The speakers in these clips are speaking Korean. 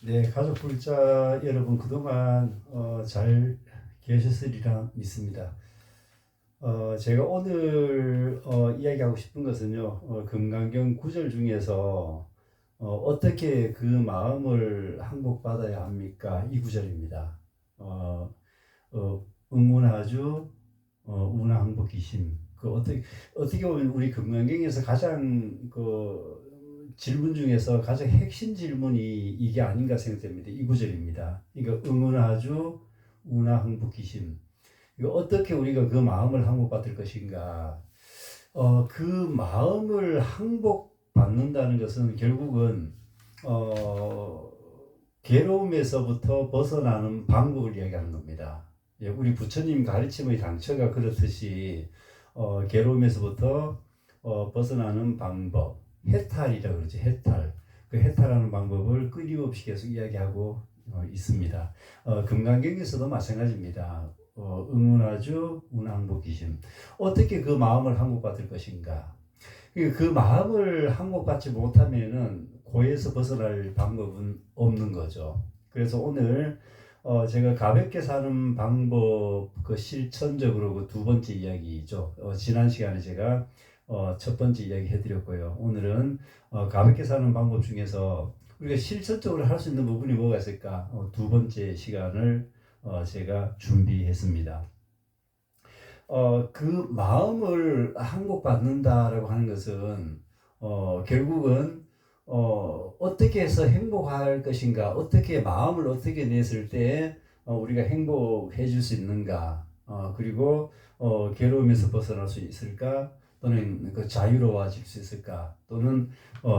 네, 가족 불자 여러분 그동안 잘 계셨으리라 믿습니다. 제가 오늘 이야기하고 싶은 것은요, 금강경 9절 중에서 어떻게 그 마음을 항복받아야 합니까? 이 구절입니다. 어, 응원하주 운항복기심. 어떻게 보면 우리 금강경에서 가장 질문 중에서 가장 핵심 질문이 이게 아닌가 생각됩니다. 이 구절입니다. 그러니까 응원하주 운항복기심. 이거 어떻게 우리가 그 마음을 항복받을 것인가? 그 마음을 항복받는다는 것은 결국은 어, 괴로움에서부터 벗어나는 방법을 이야기하는 겁니다. 예, 우리 부처님 가르침의 당처가 그렇듯이 괴로움에서부터 벗어나는 방법, 해탈이라고 그러죠. 해탈. 그 해탈하는 방법을 끊임없이 계속 이야기하고 있습니다. 금강경에서도 마찬가지입니다. 응운하주 운항복기심. 어떻게 그 마음을 항복받을 것인가? 그 마음을 항복받지 못하면은 고에서 벗어날 방법은 없는 거죠. 그래서 오늘 제가 가볍게 사는 방법 그 실천적으로 그 두 번째 이야기죠. 지난 시간에 제가 첫 번째 이야기 해드렸고요. 오늘은 가볍게 사는 방법 중에서 우리가 실천적으로 할 수 있는 부분이 뭐가 있을까? 두 번째 시간을 제가 준비했습니다. 그 마음을 항복받는다라고 하는 것은 결국은 어떻게 해서 행복할 것인가, 어떻게 마음을 어떻게 냈을 때 우리가 행복해질 수 있는가, 그리고 괴로움에서 벗어날 수 있을까, 또는 그 자유로워질 수 있을까, 또는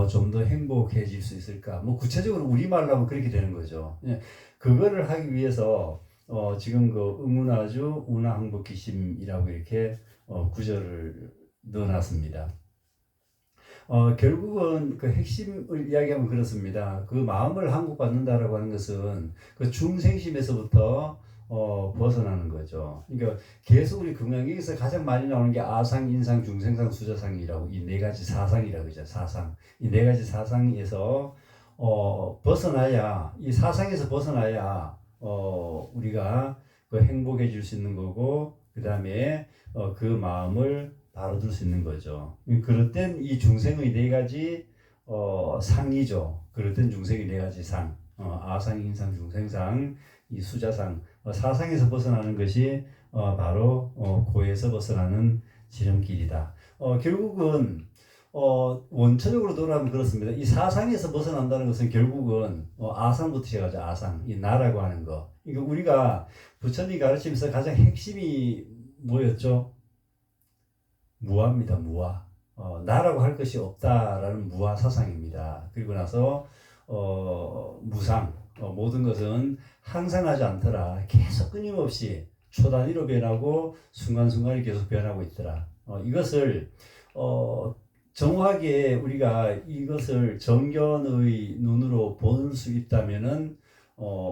좀 더 행복해질 수 있을까. 뭐 구체적으로 우리말로 하면 그렇게 되는 거죠. 예, 그거를 하기 위해서 지금 그 응운하주 운항복기심이라고 이렇게 구절을 넣어놨습니다. 결국은 그 핵심을 이야기하면 그렇습니다. 그 마음을 항복받는다라고 하는 것은 그 중생심에서부터 벗어나는 거죠. 그러니까 계속 우리 금강경에서 가장 많이 나오는 게 아상, 인상, 중생상, 수자상이라고 이 네 가지 사상이라고 하죠. 사상. 이 네 가지 사상에서 벗어나야, 이 사상에서 벗어나야 우리가 그 행복해질 수 있는 거고, 그 다음에 그 마음을 다뤄둘 수 있는 거죠. 그럴 땐 이 중생의 네 가지 상이죠. 그럴 땐 중생의 네 가지 상, 아상, 인상, 중생상, 이 수자상, 사상에서 벗어나는 것이 바로 고에서 벗어나는 지름길이다. 결국은 원천적으로 돌아가면 그렇습니다. 이 사상에서 벗어난다는 것은 결국은 아상부터 시작하죠. 아상, 이 나라고 하는 거. 그러니까 우리가 부처님 가르치면서 가장 핵심이 뭐였죠? 무아입니다. 무아. 나라고 할 것이 없다라는 무아 사상입니다. 그리고 나서 무상. 모든 것은 항상하지 않더라. 계속 끊임없이 초단위로 변하고 순간순간이 계속 변하고 있더라. 이것을 정확하게 우리가 이것을 정견의 눈으로 볼 수 있다면은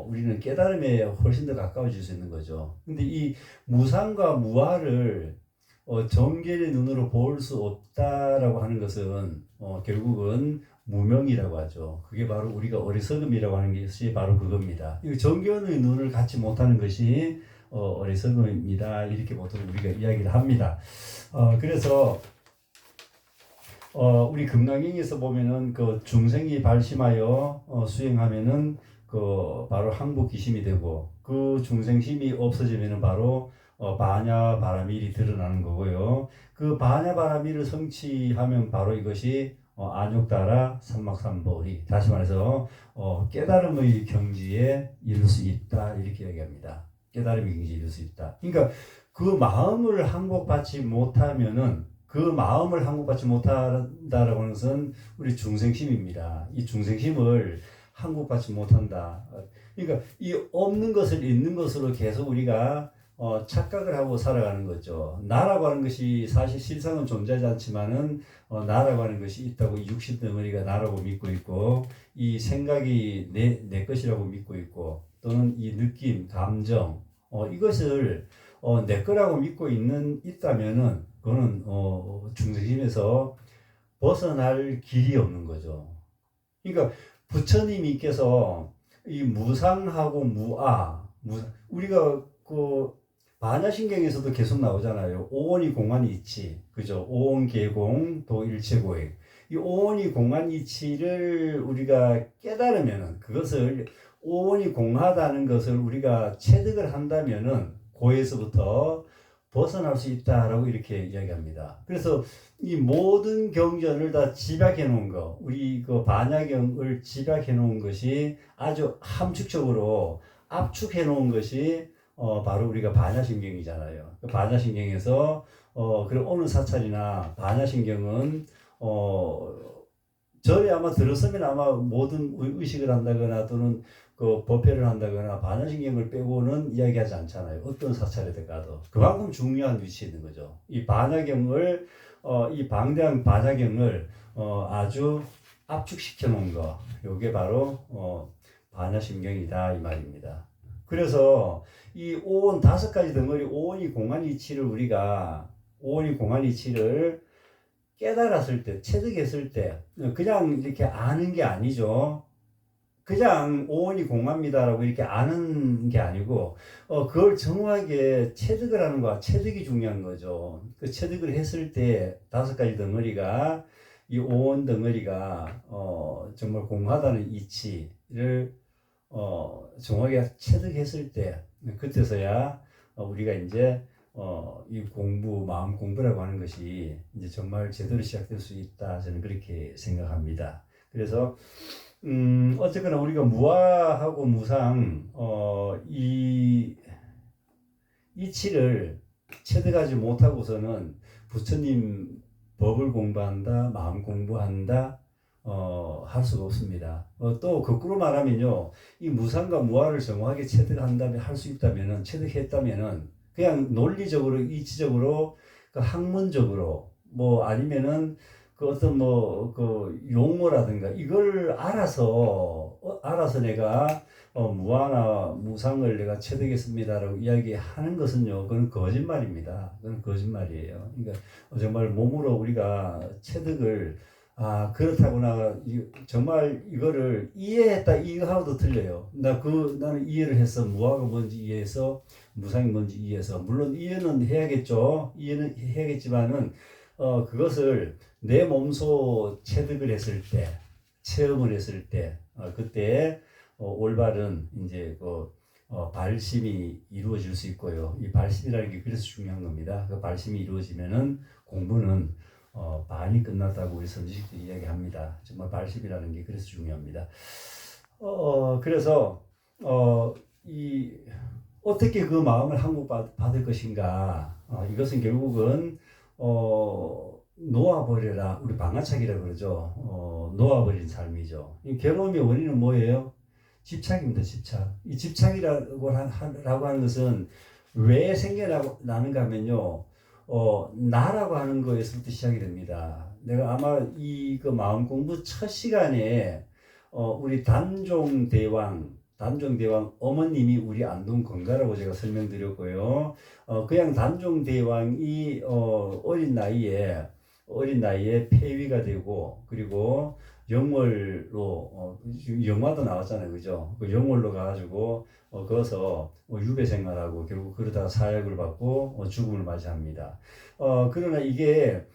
우리는 깨달음에 훨씬 더 가까워질 수 있는 거죠. 근데 이 무상과 무아를 정견의 눈으로 볼 수 없다라고 하는 것은 결국은 무명이라고 하죠. 그게 바로 우리가 어리석음이라고 하는 것이 바로 그겁니다. 정견의 눈을 갖지 못하는 것이 어리석음입니다. 이렇게 보통 우리가 이야기를 합니다. 그래서 우리 금강경에서 보면은 그 중생이 발심하여 수행하면은 그 바로 항복기심이 되고, 그 중생심이 없어지면은 바로 반야 바라밀이 드러나는 거고요. 그 반야 바라밀을 성취하면 바로 이것이 안욕따라 삼막삼보리, 다시 말해서 깨달음의 경지에 이룰 수 있다, 이렇게 얘기합니다. 깨달음의 경지에 이룰 수 있다. 그러니까 그 마음을 항복받지 못하면은, 그 마음을 항복받지 못한다라고 하는 것은 우리 중생심입니다. 이 중생심을 항복받지 못한다. 그러니까 이 없는 것을 있는 것으로 계속 우리가 착각을 하고 살아가는 거죠. 나라고 하는 것이 사실 실상은 존재하지 않지만은 나라고 하는 것이 있다고, 이 육신 덩어리가 나라고 믿고 있고, 이 생각이 내 것이라고 믿고 있고, 또는 이 느낌, 감정, 이것을 내 거라고 믿고 있다면은 그거는 중생심에서 벗어날 길이 없는 거죠. 그러니까 부처님께서 이 무상하고 우리가 그 반야신경에서도 계속 나오잖아요. 오온이 공한 이치, 그죠? 오온 계공 도일체고액. 이 오온이 공한 이치를 우리가 깨달으면은, 그것을 오온이 공하다는 것을 우리가 체득을 한다면은 고에서부터 벗어날 수 있다라고 이렇게 이야기합니다. 그래서 이 모든 경전을 다 집약해 놓은 거, 우리 그 반야경을 집약해 놓은 것이 아주 함축적으로 압축해 놓은 것이 바로 우리가 반야신경이잖아요. 그 반야신경에서 그런 어느 사찰이나 반야신경은 절에 아마 들었으면 아마 모든 의식을 한다거나 또는 그 법회를 한다거나 반야신경을 빼고는 이야기하지 않잖아요. 어떤 사찰에 들어가도 그만큼 중요한 위치에 있는 거죠. 이 반야경을 이 방대한 반야경을 아주 압축시켜 놓은 거, 요게 바로 반야신경이다 이 말입니다. 그래서 이 오온 5가지 덩어리 오온이 공한 이치를 우리가 오온이 공한 이치를 깨달았을 때, 체득했을 때 그냥 이렇게 아는 게 아니죠. 그냥 오온이 공합니다라고 이렇게 아는 게 아니고 그걸 정확하게 체득을 하는 거야. 체득이 중요한 거죠. 그 체득을 했을 때 5가지 덩어리가 이 오온 덩어리가 정말 공하다는 이치를 정확하게 체득했을 때 그때서야 우리가 이제 이 마음 공부라고 하는 것이 이제 정말 제대로 시작될 수 있다. 저는 그렇게 생각합니다. 그래서 어쨌거나 우리가 무아하고 무상 이 이치를 체득하지 못하고서는 부처님 법을 공부한다, 마음 공부한다, 할 수가 없습니다. 또 거꾸로 말하면요, 이 무상과 무아를 정확하게 체득한다면 할 수 있다면은 체득했다면은 그냥 논리적으로 이치적으로 그 학문적으로 뭐 아니면은 그 어떤 뭐 그 용어라든가 이걸 알아서 내가 무아나 무상을 내가 체득했습니다라고 이야기하는 것은요, 그건 거짓말입니다. 그건 거짓말이에요. 그러니까 정말 몸으로 우리가 체득을 그렇다구나. 정말 이거를 이해했다. 이거하고도 틀려요. 나는 이해를 했어. 무아가 뭔지 이해해서, 무상이 뭔지 이해해서. 물론 이해는 해야겠죠. 이해는 해야겠지만은, 그것을 내 몸소 체득을 했을 때, 체험을 했을 때, 그때, 올바른, 이제, 발심이 이루어질 수 있고요. 이 발심이라는 게 그래서 중요한 겁니다. 그 발심이 이루어지면은 공부는 반이 끝났다고 우리 선지식들이 이야기합니다. 정말 발심이라는 게 그래서 중요합니다. 그래서 어떻게 그 마음을 항복받을 것인가? 이것은 결국은 놓아버려라. 우리 방아차기라 그러죠. 놓아버린 삶이죠. 이 괴로움의 원인은 뭐예요? 집착입니다. 집착. 이 집착이라고 하는 것은 왜 생겨나는가 하면요. 나라고 하는 거에서부터 시작이 됩니다. 내가 아마 그 마음 공부 첫 시간에 우리 단종대왕 어머님이 우리 안동 건가라고 제가 설명드렸고요. 그냥 단종대왕이 어린 나이에 폐위가 되고 그리고 영월로 영화도 나왔잖아요, 그죠? 그 영월로 가가지고 거기서 유배 생활하고 결국 그러다가 사약을 받고 죽음을 맞이합니다. 그러나 이게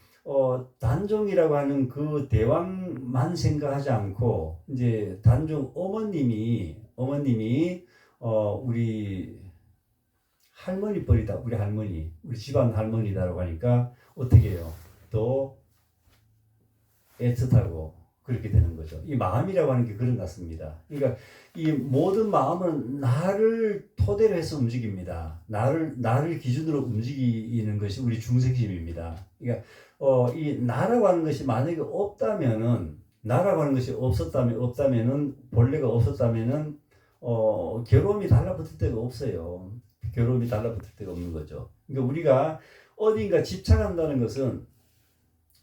단종이라고 하는 그 대왕만 생각하지 않고 이제 단종 어머님이 우리 할머니 뻘이다, 우리 집안 할머니다라고 하니까 어떻게 해요? 또 애틋하고 그렇게 되는 거죠. 이 마음이라고 하는 게 그런 것 같습니다. 그러니까 이 모든 마음은 나를 토대로 해서 움직입니다. 나를 기준으로 움직이는 것이 우리 중생심입니다. 그러니까 이 나라고 하는 것이 만약에 나라고 하는 것이 없다면은 본래가 없었다면은 괴로움이 달라붙을 데가 없어요. 괴로움이 달라붙을 데가 없는 거죠. 그러니까 우리가 어딘가 집착한다는 것은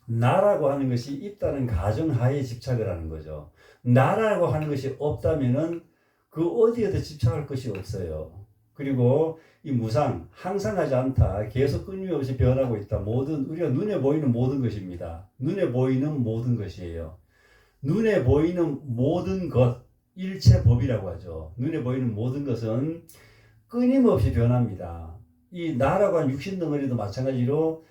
나라고 하는 것이 있다는 가정하에 집착을 하는 거죠. 나라고 하는 것이 없다면은 그 어디에도 집착할 것이 없어요. 그리고 이 무상, 항상하지 않다. 계속 끊임없이 변하고 있다. 우리가 눈에 보이는 모든 것입니다. 눈에 보이는 모든 것이에요. 눈에 보이는 모든 것, 일체법이라고 하죠. 눈에 보이는 모든 것은 끊임없이 변합니다. 이 나라고 한 육신 덩어리도 마찬가지로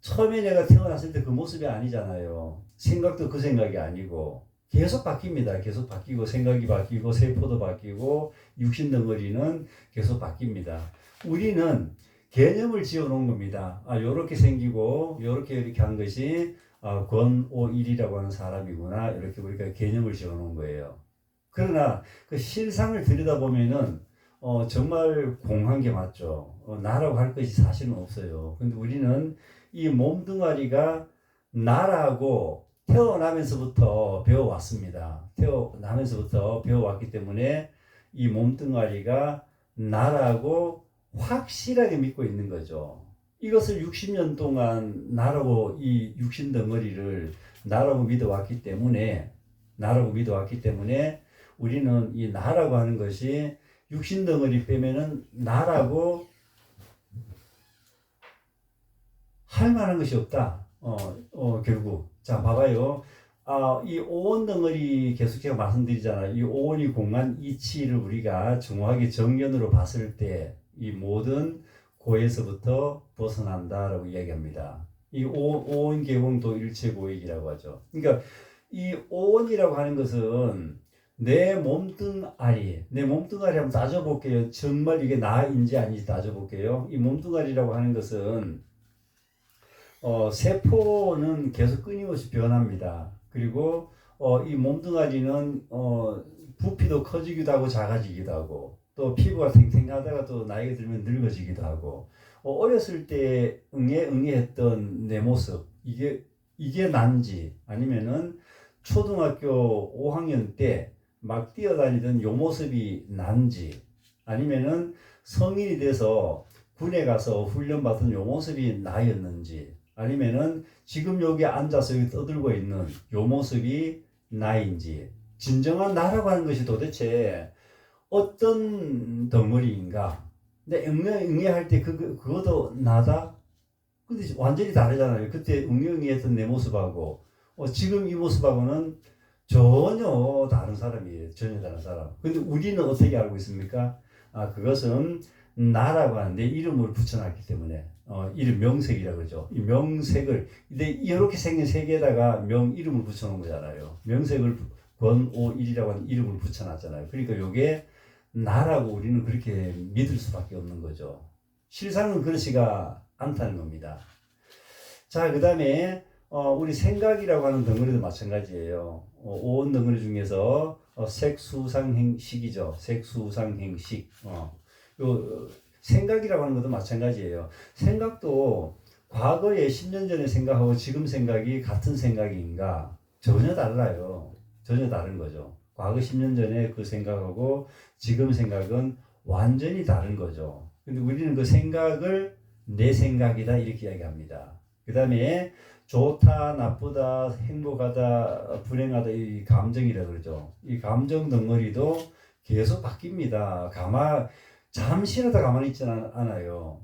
처음에 내가 태어났을 때 그 모습이 아니잖아요. 생각도 그 생각이 아니고 계속 바뀝니다. 계속 바뀌고 생각이 바뀌고 세포도 바뀌고 육신 덩어리는 계속 바뀝니다. 우리는 개념을 지어 놓은 겁니다. 요렇게 생기고 요렇게 한 것이 권오일이라고 하는 사람이구나. 이렇게 우리가 개념을 지어 놓은 거예요. 그러나 그 실상을 들여다보면은 정말 공한 게 맞죠. 나라고 할 것이 사실은 없어요. 근데 우리는 이 몸뚱아리가 나라고 태어나면서부터 배워왔습니다. 태어나면서부터 배워왔기 때문에 이 몸뚱아리가 나라고 확실하게 믿고 있는 거죠. 이것을 60년 동안 나라고 이 육신 덩어리를 나라고 믿어왔기 때문에 우리는 이 나라고 하는 것이 육신 덩어리 빼면은 나라고 할 만한 것이 없다. 결국. 자, 봐봐요. 이 오온 덩어리 계속 제가 말씀드리잖아요. 이 오온이 공간 이치를 우리가 정확하게 정견으로 봤을 때 이 모든 고에서부터 벗어난다라고 이야기합니다. 이 오온 개공도 일체 고익이라고 하죠. 그러니까 이 오온이라고 하는 것은 내 몸뚱아리 한번 따져볼게요. 정말 이게 나인지 아닌지 따져볼게요. 이 몸뚱아리라고 하는 것은 세포는 계속 끊임없이 변합니다. 그리고 이 몸뚱아리는 부피도 커지기도 하고 작아지기도 하고 또 피부가 탱탱하다가 또 나이가 들면 늙어지기도 하고 어렸을 때 응애했던 내 모습 이게 난지 아니면은 초등학교 5학년 때 막 뛰어다니던 요 모습이 난지 아니면은 성인이 돼서 군에 가서 훈련 받은 요 모습이 나였는지 아니면은 지금 여기 앉아서 여기 떠들고 있는 요 모습이 나인지 진정한 나라고 하는 것이 도대체 어떤 덩어리인가? 근데 응애할 때 그것도 나다? 근데 완전히 다르잖아요. 그때 응애했던 내 모습하고 지금 이 모습하고는 전혀 다른 사람이에요. 전혀 다른 사람. 근데 우리는 어떻게 알고 있습니까? 그것은 나라고 하는 내 이름을 붙여놨기 때문에 이름 명색이라고 그러죠. 이 명색을 근데 이렇게 생긴 색에다가 이름을 붙여놓은 거잖아요. 명색을 권오일이라고 하는 이름을 붙여놨잖아요. 그러니까 요게 나라고 우리는 그렇게 믿을 수밖에 없는 거죠. 실상은 그렇지가 않다는 겁니다. 자, 그 다음에 우리 생각이라고 하는 덩어리도 마찬가지예요. 오온 덩어리 중에서 색수상행식이죠. 색수상행식. 요 생각이라고 하는 것도 마찬가지예요. 생각도 과거에 10년 전에 생각하고 지금 생각이 같은 생각인가? 전혀 달라요. 전혀 다른 거죠. 과거 10년 전에 그 생각하고 지금 생각은 완전히 다른 거죠. 근데 우리는 그 생각을 내 생각이다 이렇게 이야기합니다. 그 다음에 좋다, 나쁘다, 행복하다, 불행하다 이 감정이라고 그러죠. 이 감정 덩어리도 계속 바뀝니다. 잠시라도 가만히 있지는 않아요.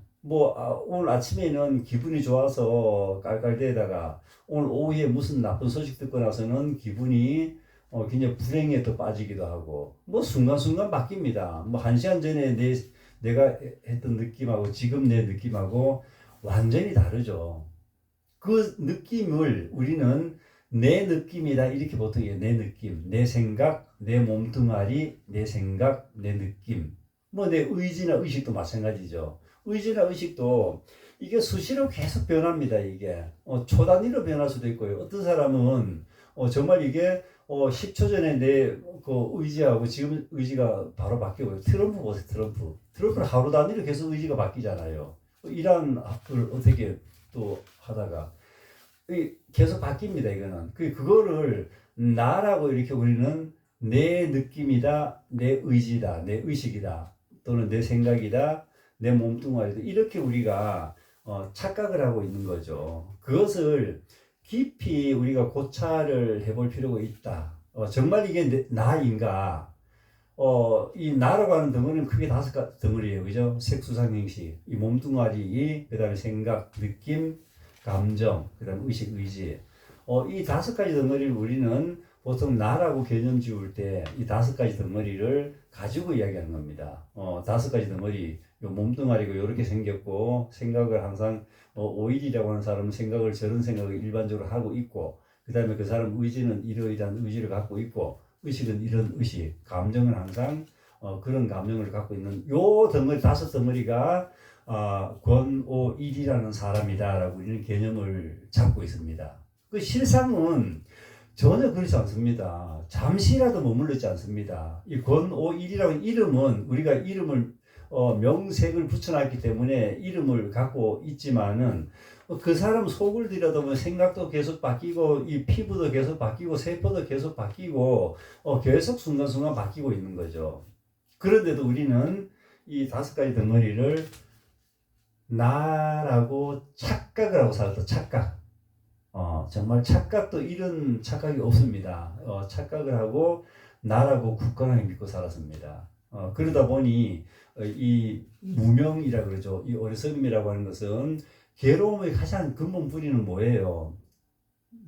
오늘 아침에는 기분이 좋아서 깔깔대다가 오늘 오후에 무슨 나쁜 소식 듣고 나서는 기분이 굉장히 불행에 또 빠지기도 하고 순간순간 바뀝니다. 1시간 전에 내가 했던 느낌하고 지금 내 느낌하고 완전히 다르죠. 그 느낌을 우리는 내 느낌이다 이렇게 보통 해요. 내 느낌, 내 생각, 내 몸뚱아리, 내 생각, 내 느낌. 내 의지나 의식도 마찬가지죠. 의지나 의식도 이게 수시로 계속 변합니다. 이게 초단위로 변할 수도 있고요. 어떤 사람은 정말 이게 10초 전에 내 그 의지하고 지금 의지가 바로 바뀌고요. 트럼프 보세요. 트럼프는 하루 단위로 계속 의지가 바뀌잖아요. 이란을 어떻게 또 하다가 계속 바뀝니다. 이거는 그거를 나라고 이렇게 우리는 내 느낌이다, 내 의지다, 내 의식이다, 또는 내 생각이다, 내 몸뚱아리다 이렇게 우리가 착각을 하고 있는 거죠. 그것을 깊이 우리가 고찰을 해볼 필요가 있다. 정말 이게 나인가? 이 나라고 하는 덩어리는 크게 5 덩어리예요. 그죠? 색수상행식, 이 몸뚱아리, 그 다음에 생각, 느낌, 감정, 그 다음에 의식, 의지. 이 5가지 덩어리를 우리는 보통 나라고 개념 지을 때 이 5가지 덩어리를 가지고 이야기하는 겁니다. 5가지 덩어리, 요 몸뚱아리가 이렇게 생겼고, 생각을 항상, 오일이라고 하는 사람은 생각을 저런 생각을 일반적으로 하고 있고, 그 다음에 그 사람 의지는 이러이러한 의지를 갖고 있고, 의식은 이런 의식, 감정은 항상 그런 감정을 갖고 있는 요 덩어리, 5덩어리가 권오일이라는 사람이다라고 이런 개념을 잡고 있습니다. 그 실상은 전혀 그렇지 않습니다. 잠시라도 머물러 있지 않습니다. 이 권오일이라는 이름은 우리가 이름을 명색을 붙여놨기 때문에 이름을 갖고 있지만은 그 사람 속을 들여다보면 생각도 계속 바뀌고 이 피부도 계속 바뀌고 세포도 계속 바뀌고 계속 순간순간 바뀌고 있는 거죠. 그런데도 우리는 이 5가지 덩어리를 나라고 착각을 하고 살았다. 착각. 정말 착각도 이런 착각이 없습니다. 착각을 하고 나라고 굳건하게 믿고 살았습니다. 그러다 보니 이 무명이라 그러죠. 이 어리석음이라고 하는 것은 괴로움의 가장 근본 뿌리는 뭐예요?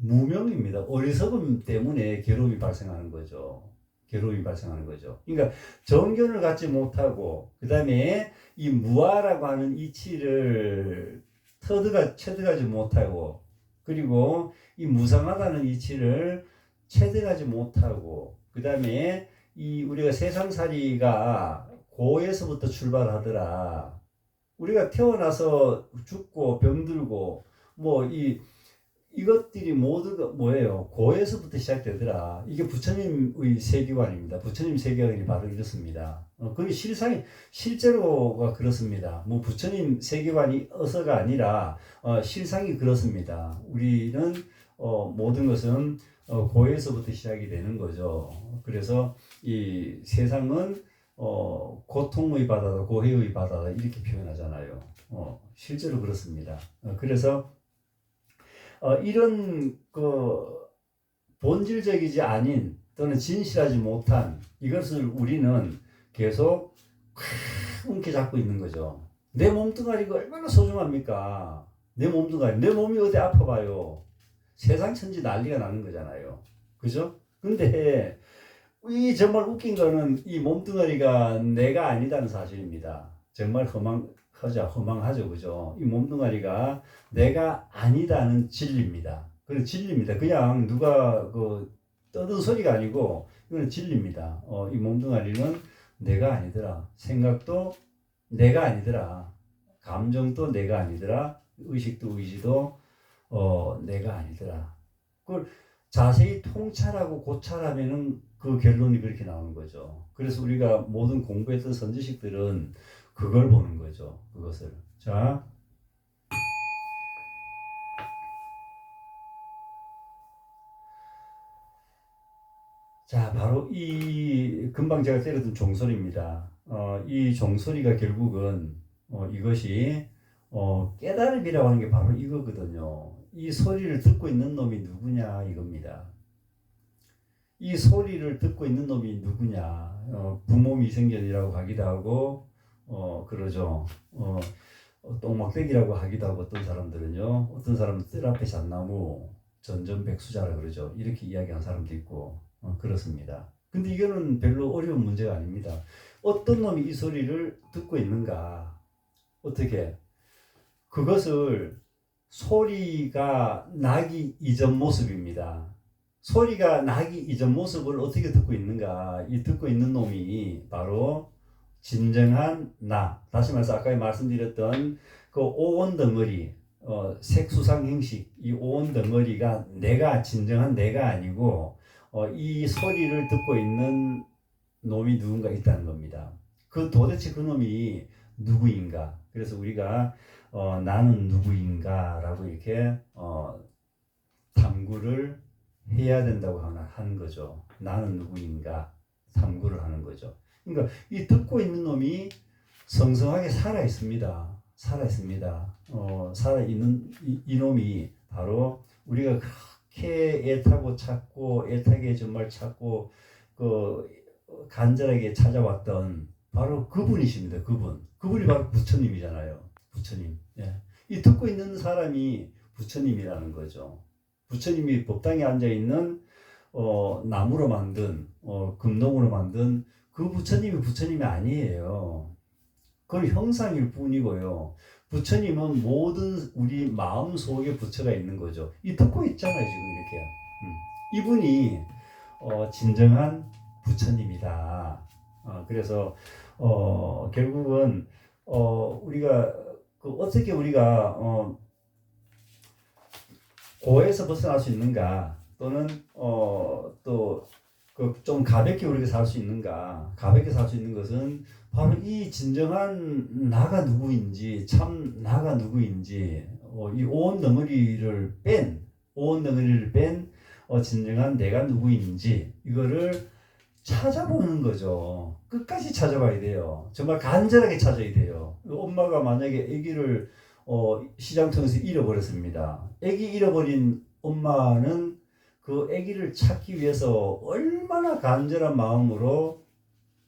무명입니다. 어리석음 때문에 괴로움이 발생하는 거죠. 괴로움이 발생하는 거죠. 그러니까 정견을 갖지 못하고 그 다음에 이 무아라고 하는 이치를 체득하지 못하고 그리고 이 무상하다는 이치를 체득하지 못하고 그 다음에 이 우리가 세상살이가 고에서부터 출발하더라. 우리가 태어나서 죽고 병들고 뭐 이것들이 모두가 뭐예요? 고에서부터 시작되더라. 이게 부처님의 세계관입니다. 부처님 세계관이 바로 이렇습니다. 그 실제로가 그렇습니다. 뭐 부처님 세계관이 어서가 아니라 실상이 그렇습니다. 우리는 모든 것은 고에서부터 시작이 되는 거죠. 그래서 이 세상은 고통의 바다다, 고해의 바다다 이렇게 표현하잖아요. 실제로 그렇습니다. 그래서 이런 본질적이지 아닌 또는 진실하지 못한 이것을 우리는 계속 움켜잡고 있는 거죠. 내 몸뚱아리가 얼마나 소중합니까? 내 몸뚱아리, 내 몸이 어디 아파봐요. 세상 천지 난리가 나는 거잖아요. 그죠? 근데 이 정말 웃긴 거는 이 몸뚱아리가 내가 아니다는 사실입니다. 정말 허망하죠. 그죠? 이 몸뚱아리가 내가 아니다는 진리입니다. 그건 진리입니다. 그냥 누가 떠든 소리가 아니고 이건 진리입니다. 이 몸뚱아리는 내가 아니더라. 생각도 내가 아니더라. 감정도 내가 아니더라. 의식도 의지도 내가 아니더라. 그걸 자세히 통찰하고 고찰하면은 그 결론이 그렇게 나오는 거죠. 그래서 우리가 모든 공부했던 선지식들은 그걸 보는 거죠. 그것을. 자. 자, 바로 이 금방 제가 때렸던 종소리입니다. 이 종소리가 결국은 이것이 깨달음이라고 하는 게 바로 이거거든요. 이 소리를 듣고 있는 놈이 누구냐 이겁니다. 이 소리를 듣고 있는 놈이 누구냐? 부모 미생견이라고 하기도 하고 그러죠. 똥막대기라고 하기도 하고 어떤 사람들은요. 어떤 사람은 뜰 앞에 잣나무 전전백수자라 그러죠. 이렇게 이야기하는 사람도 있고 그렇습니다. 근데 이거는 별로 어려운 문제가 아닙니다. 어떤 놈이 이 소리를 듣고 있는가? 어떻게? 그것을 소리가 나기 이전 모습입니다. 소리가 나기 이전 모습을 어떻게 듣고 있는가? 이 듣고 있는 놈이 바로 진정한 나. 다시 말해서 아까 말씀드렸던 그 오온 덩어리, 색수상 행식, 이 오온 덩어리가 내가 진정한 내가 아니고 이 소리를 듣고 있는 놈이 누군가 있다는 겁니다. 도대체 그 놈이 누구인가? 그래서 우리가 나는 누구인가라고 이렇게 탐구를 해야 된다고 하는 거죠. 나는 누구인가 탐구를 하는 거죠. 그러니까 이 듣고 있는 놈이 성성하게 살아 있습니다. 살아 있습니다. 살아 있는 이 놈이 바로 우리가 그렇게 애타고 찾고 애타게 정말 찾고 간절하게 찾아왔던 바로 그분이십니다. 그분이 바로 부처님이잖아요. 부처님. 예. 이 듣고 있는 사람이 부처님이라는 거죠. 부처님이 법당에 앉아 있는 나무로 만든 금동으로 만든 그 부처님이 부처님이 아니에요. 그건 형상일 뿐이고요. 부처님은 모든 우리 마음 속에 부처가 있는 거죠. 이 듣고 있잖아요, 지금 이렇게. 이분이 진정한 부처님이다. 그래서 결국은 우리가 어떻게 우리가 고에서 벗어날 수 있는가, 또는 또 좀 가볍게 우리가 살 수 있는가. 가볍게 살 수 있는 것은 바로 이 진정한 나가 누구인지, 참 나가 누구인지, 이 온 덩어리를 뺀 진정한 내가 누구인지 이거를 찾아보는 거죠. 끝까지 찾아봐야 돼요. 정말 간절하게 찾아야 돼요. 엄마가 만약에 아기를 시장통에서 잃어버렸습니다. 아기 잃어버린 엄마는 그 아기를 찾기 위해서 얼마나 간절한 마음으로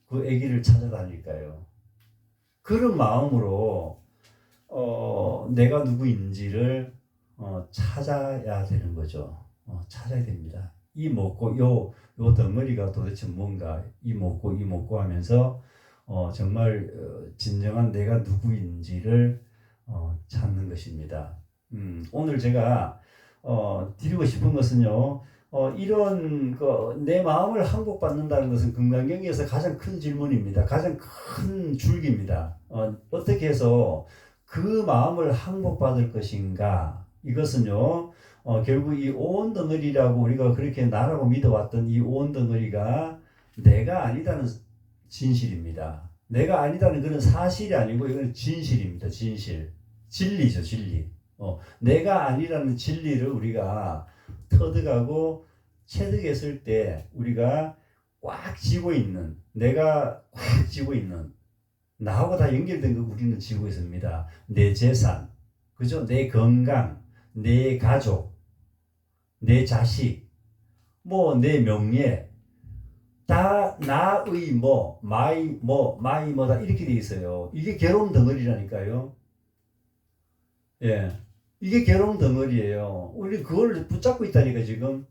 그 아기를 찾아다닐까요? 그런 마음으로 내가 누구인지를 찾아야 되는 거죠. 찾아야 됩니다. 이 먹고 요 덩어리가 도대체 뭔가, 이 먹고 하면서 정말 진정한 내가 누구인지를 찾는 것입니다. 오늘 제가 드리고 싶은 것은요, 이런 내 마음을 항복받는다는 것은 금강경에서 가장 큰 질문입니다. 가장 큰 줄기입니다. 어떻게 해서 그 마음을 항복받을 것인가? 이것은요, 결국 이 온 덩어리라고 우리가 그렇게 나라고 믿어왔던 이 온 덩어리가 내가 아니다는 진실입니다. 내가 아니다는 그런 사실이 아니고 이건 진실입니다. 진리죠, 진리. 내가 아니라는 진리를 우리가 터득하고 체득했을 때 우리가 꽉 쥐고 있는, 내가 꽉 쥐고 있는, 나하고 다 연결된 거 우리는 쥐고 있습니다. 내 재산, 그죠? 내 건강, 내 가족, 내 자식, 내 명예, 다 나의 마이 뭐다 이렇게 돼 있어요. 이게 괴로운 덩어리라니까요. 예. 이게 괴로운 덩어리예요. 우리 그걸 붙잡고 있다니까 지금.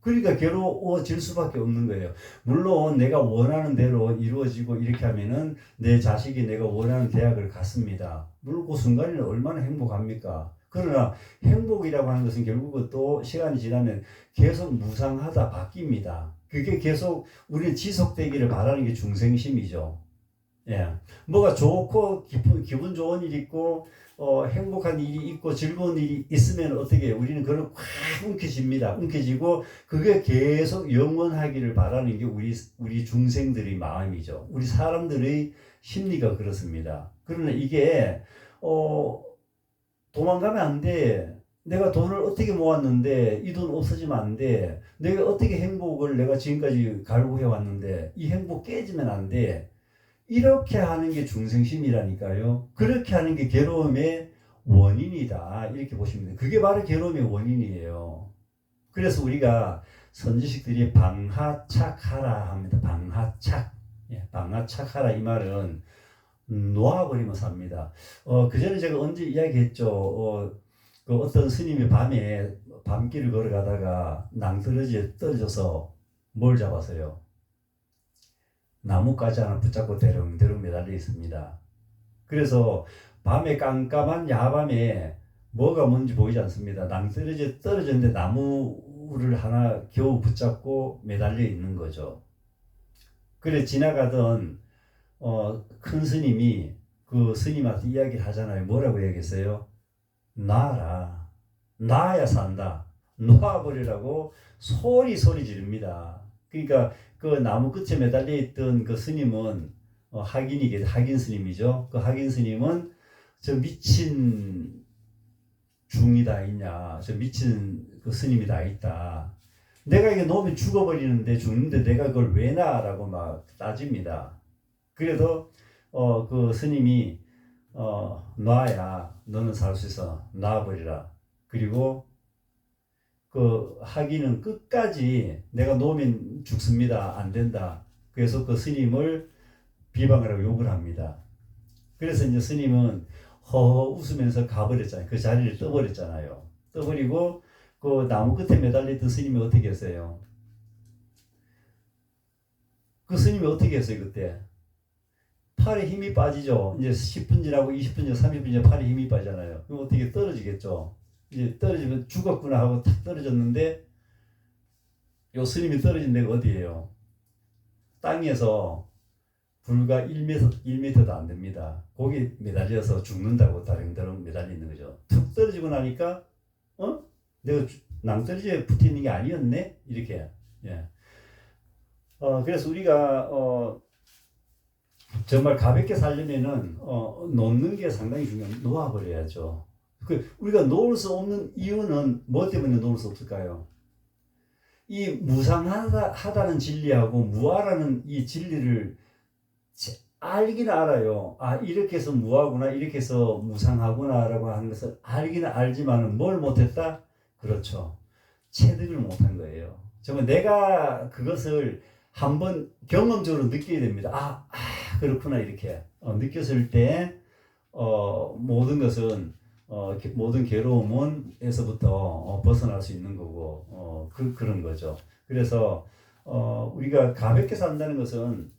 그러니까 괴로워질 수밖에 없는 거예요. 물론 내가 원하는 대로 이루어지고 이렇게 하면은 내 자식이 내가 원하는 대학을 갔습니다. 물론 그 순간에는 얼마나 행복합니까? 그러나 행복이라고 하는 것은 결국은 또 시간이 지나면 계속 무상하다 바뀝니다. 그게 계속 우리는 지속되기를 바라는 게 중생심이죠. 예. 뭐가 좋고 기분 좋은 일 있고 행복한 일이 있고 즐거운 일이 있으면 어떻게 해요? 우리는 그걸 꽉 움켜쥐고 그게 계속 영원하기를 바라는 게 우리 중생들의 마음이죠. 우리 사람들의 심리가 그렇습니다. 그러나 이게 도망가면 안 돼. 내가 돈을 어떻게 모았는데 이 돈 없어지면 안 돼. 내가 어떻게 행복을 내가 지금까지 갈구해 왔는데 이 행복 깨지면 안 돼. 이렇게 하는 게 중생심이라니까요. 그렇게 하는 게 괴로움의 원인이다. 이렇게 보시면 돼요. 그게 바로 괴로움의 원인이에요. 그래서 우리가 선지식들이 방하착하라 합니다. 방하착. 방하착하라 이 말은 놓아버리면서 합니다. 그 전에 제가 언제 이야기했죠. 그 어떤 스님이 밤에 밤길을 걸어가다가 낭떠러지에 떨어져서 뭘 잡았어요? 나뭇가지 하나 붙잡고 대롱대롱 매달려 있습니다. 그래서 밤에 깜깜한 야밤에 뭐가 뭔지 보이지 않습니다. 낭떠러지에 떨어졌는데 나무를 하나 겨우 붙잡고 매달려 있는 거죠. 그래 지나가던 큰 스님이 그 스님한테 이야기를 하잖아요. 뭐라고 얘기했어요? 놔라. 놔야 산다. 놓아버리라고 소리 지릅니다. 그러니까 그 나무 끝에 매달려 있던 그 스님은 학인 스님이죠. 그 학인 스님은 저 미친 중이 다 있냐. 저 미친 그 스님이 다 있다. 내가 이게 놓으면 죽어버리는데 죽는데 내가 그걸 왜 놔라고 막 따집니다. 그래도 그 스님이 놔야 너는 살 수 있어. 놔버리라. 그리고 그 학인은 끝까지 내가 놓으면 죽습니다. 안 된다. 그래서 그 스님을 비방을 하고 욕을 합니다. 그래서 이제 스님은 허허 웃으면서 가버렸잖아요. 그 자리를 떠버렸잖아요. 떠버리고 그 나무 끝에 매달렸던 스님이 어떻게 했어요? 그 스님이 어떻게 했어요 그때? 팔에 힘이 빠지죠. 이제 10분 지나고 20분 지나고 30분 지나고 팔에 힘이 빠지잖아요. 그럼 어떻게 떨어지겠죠. 이제 떨어지면 죽었구나 하고 탁 떨어졌는데 요 스님이 떨어진 데가 어디예요? 땅에서 불과 1m도 안 됩니다. 거기 매달려서 죽는다고 다른다른 매달리는 거죠. 툭 떨어지고 나니까 내가 낭떠러지에 붙어 있는 게 아니었네 이렇게. 예. 그래서 우리가 정말 가볍게 살려면은 놓는 게 상당히 중요해요. 놓아버려야죠. 우리가 놓을 수 없는 이유는 뭐 때문에 놓을 수 없을까요? 이 무상하다는 진리하고 무아라는 이 진리를 알기는 알아요. 아, 이렇게 해서 무아구나, 이렇게 해서 무상하구나라고 하는 것을 알기는 알지만은 뭘 못했다? 그렇죠. 체득을 못한 거예요. 정말 내가 그것을 한번 경험적으로 느껴야 됩니다. 그렇구나, 이렇게. 느꼈을 때, 모든 것은, 모든 괴로움에서부터 벗어날 수 있는 거고, 그런 거죠. 그래서, 우리가 가볍게 산다는 것은,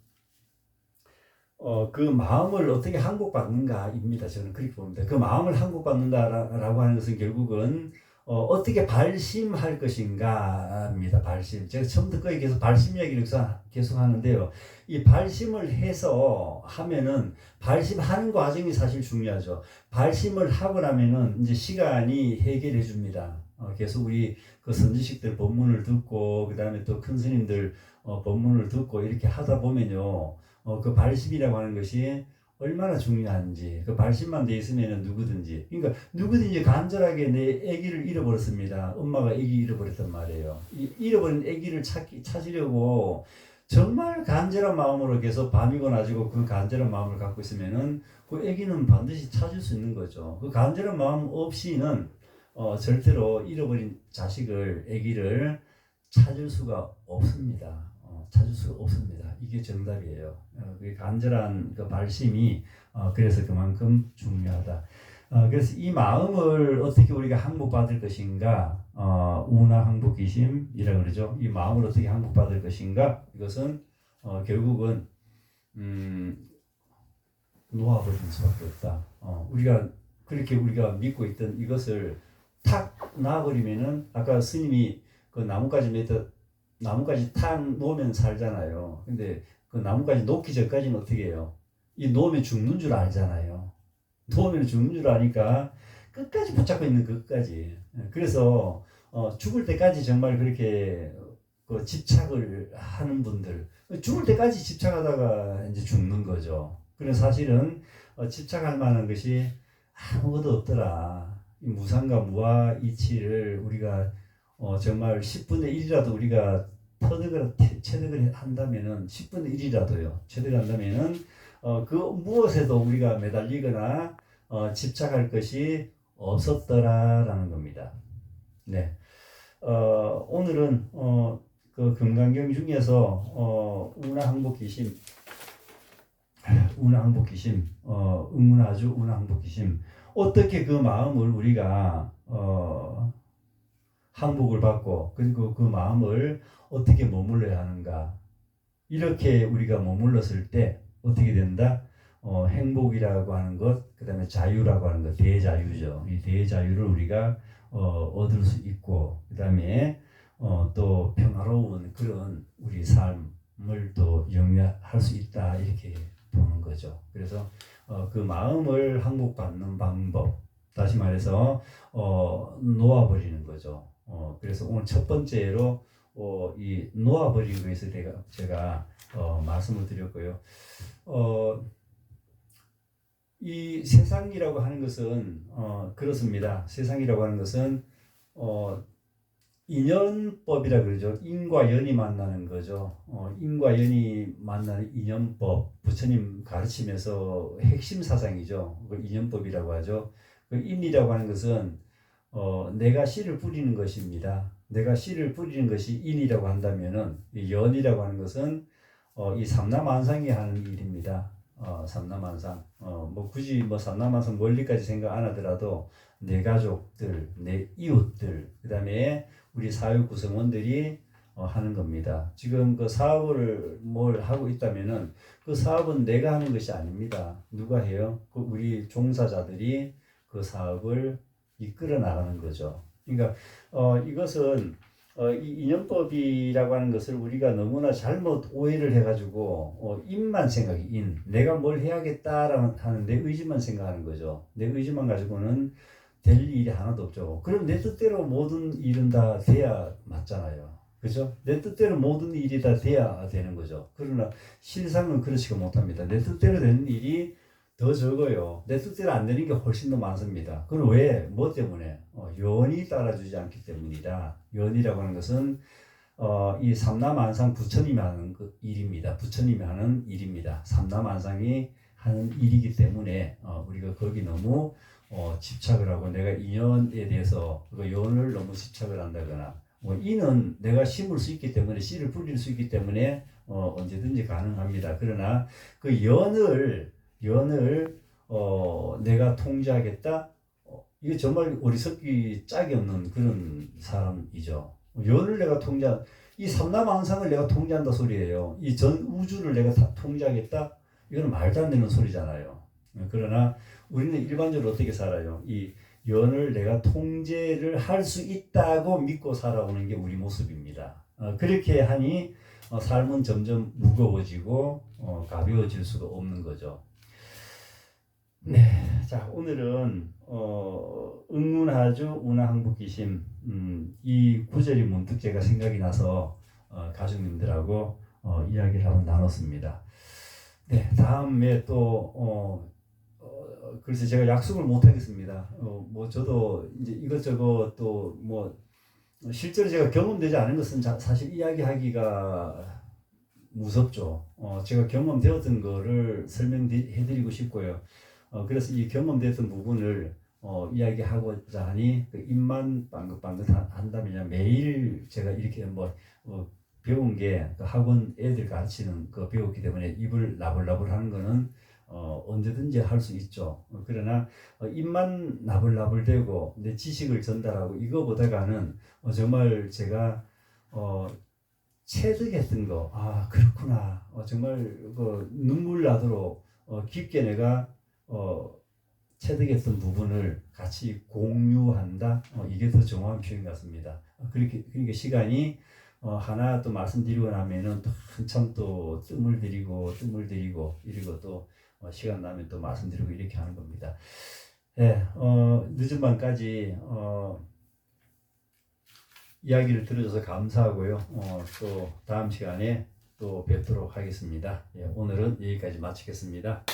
그 마음을 어떻게 항복받는가입니다. 저는 그렇게 봅니다. 그 마음을 항복받는다라고 하는 것은 결국은 어떻게 발심할 것인가입니다. 발심. 제가 처음부터 거의 계속 발심 이야기를 계속 하는데요. 이 발심을 해서 하면은 발심하는 과정이 사실 중요하죠. 발심을 하고 나면은 이제 시간이 해결해 줍니다. 계속 우리 그 선지식들 법문을 듣고 그 다음에 또 큰 스님들 법문을 듣고 이렇게 하다 보면요. 그 발심이라고 하는 것이 얼마나 중요한지, 그 발심만 돼 있으면 누구든지, 그러니까 누구든지 간절하게 내 아기를 잃어버렸습니다. 엄마가 아기 잃어버렸단 말이에요. 잃어버린 아기를 찾으려고 정말 간절한 마음으로 계속 밤이고 낮이고 그 간절한 마음을 갖고 있으면은 그 아기는 반드시 찾을 수 있는 거죠. 그 간절한 마음 없이는 절대로 잃어버린 자식을, 아기를 찾을 수가 없습니다. 찾을 수가 없습니다. 이게 정답이에요. 그 간절한 그 발심이 그래서 그만큼 중요하다. 그래서 이 마음을 어떻게 우리가 항복받을 것인가, 우나 항복기심이라고 그러죠. 이 마음을 어떻게 항복받을 것인가, 이것은 결국은 놓아버리는 수밖에 없다. 우리가 믿고 있던 이것을 탁 놔버리면은 아까 스님이 그 나뭇가지 탁 놓으면 살잖아요. 근데 그 나뭇가지 놓기 전까지는 어떻게 해요? 이 놓으면 죽는 줄 알잖아요. 놓으면 죽는 줄 아니까 끝까지 붙잡고 있는 끝까지. 그래서 죽을 때까지 정말 그렇게 그 집착을 하는 분들, 죽을 때까지 집착하다가 이제 죽는 거죠. 그래서 사실은 집착할 만한 것이 아무것도 없더라. 이 무상과 무아 이치를 우리가 정말 10분의 1이라도 우리가 체득을 한다면은 10분의 1이라도요. 체득한다면은 그 무엇에도 우리가 매달리거나 집착할 것이 없었더라라는 겁니다. 네. 오늘은 그 금강경 중에서 운하항복기심, 응문아주 운하항복기심, 어떻게 그 마음을 우리가 항복을 받고 그리고 그 마음을 어떻게 머물러야 하는가. 이렇게 우리가 머물렀을 때 어떻게 된다? 행복이라고 하는 것, 그 다음에 자유라고 하는 것, 대자유죠. 이 대자유를 우리가 얻을 수 있고, 그 다음에 또 평화로운 그런 우리 삶을 또 영위할 수 있다, 이렇게 보는 거죠. 그래서 그 마음을 항복받는 방법, 다시 말해서 놓아버리는 거죠. 그래서 오늘 첫 번째로 이 놓아버리기 위해서 제가 말씀을 드렸고요. 이 세상이라고 하는 것은 그렇습니다. 세상이라고 하는 것은 인연법이라 그러죠. 인과 연이 만나는 거죠. 인과 연이 만나는 인연법, 부처님 가르침에서 핵심 사상이죠. 그 인연법이라고 하죠. 그 인이라고 하는 것은 내가 씨를 뿌리는 것입니다. 내가 씨를 뿌리는 것이 인이라고 한다면은 연이라고 하는 것은 이 삼라만상이 하는 일입니다. 삼라만상. 굳이 삼라만상 멀리까지 생각 안 하더라도 내 가족들, 내 이웃들, 그 다음에 우리 사회 구성원들이 하는 겁니다. 지금 그 사업을 뭘 하고 있다면은 그 사업은 내가 하는 것이 아닙니다. 누가 해요? 그 우리 종사자들이 그 사업을 이끌어 나가는 거죠. 그러니까 이것은 이 인연법이라고 하는 것을 우리가 너무나 잘못 오해를 해가지고 인만 생각이 내가 뭘 해야겠다라는 하는 내 의지만 생각하는 거죠. 내 의지만 가지고는 될 일이 하나도 없죠. 그럼 내 뜻대로 모든 일은 다 돼야 맞잖아요. 그죠? 내 뜻대로 모든 일이 다 돼야 되는 거죠. 그러나 실상은 그렇지가 못합니다. 내 뜻대로 되는 일이 더 적어요. 내 뜻대로 안 되는 게 훨씬 더 많습니다. 그럼 왜? 뭐 때문에? 연이 따라주지 않기 때문이다. 연이라고 하는 것은 이 삼라만상 부처님이 하는 그 일입니다. 부처님이 하는 일입니다. 삼라만상이 하는 일이기 때문에 우리가 거기 너무 집착을 하고 내가 인연에 대해서 그 연을 너무 집착을 한다거나 이는 내가 심을 수 있기 때문에 씨를 뿌릴 수 있기 때문에 언제든지 가능합니다. 그러나 그 연을 내가 통제하겠다. 이게 정말 어리석기 짝이 없는 그런 사람이죠. 연을 내가 이 삼라만상을 내가 통제한다 소리예요. 이 전 우주를 내가 다 통제하겠다. 이거는 말도 안 되는 소리잖아요. 그러나 우리는 일반적으로 어떻게 살아요? 이 연을 내가 통제를 할 수 있다고 믿고 살아오는 게 우리 모습입니다. 그렇게 하니 삶은 점점 무거워지고 가벼워질 수가 없는 거죠. 네, 자 오늘은 응문하주 운하항복기심 이 구절이 문득 제가 생각이 나서 가족님들하고 이야기를 한번 나눴습니다. 네, 다음에 또 그래서 제가 약속을 못 하겠습니다. 뭐 저도 이제 이것저것 또 뭐 실제로 제가 경험되지 않은 것은 사실 이야기하기가 무섭죠. 제가 경험되었던 거를 설명해드리고 싶고요. 그래서 이 경험됐던 부분을 이야기하고자 하니 그 입만 빵긋빵긋 한다면 매일 제가 이렇게 뭐 배운 게 그 학원 애들 가르치는 거 배웠기 때문에 입을 나불나불 하는 거는 언제든지 할 수 있죠. 그러나 입만 나불나불대고 내 지식을 전달하고 이거보다가는 정말 제가 체득했던 거, 그렇구나. 정말 그 눈물 나도록 깊게 내가 체득했던 부분을 같이 공유한다. 이게 더 정확한 표현 같습니다. 그러니까 시간이 하나 또 말씀드리고 나면은 또 한참 또 뜸을 들이고 이러고 또 시간 나면 또 말씀드리고 이렇게 하는 겁니다. 네, 늦은 밤까지 이야기를 들어줘서 감사하고요. 또 다음 시간에 또 뵙도록 하겠습니다. 예, 오늘은 여기까지 마치겠습니다.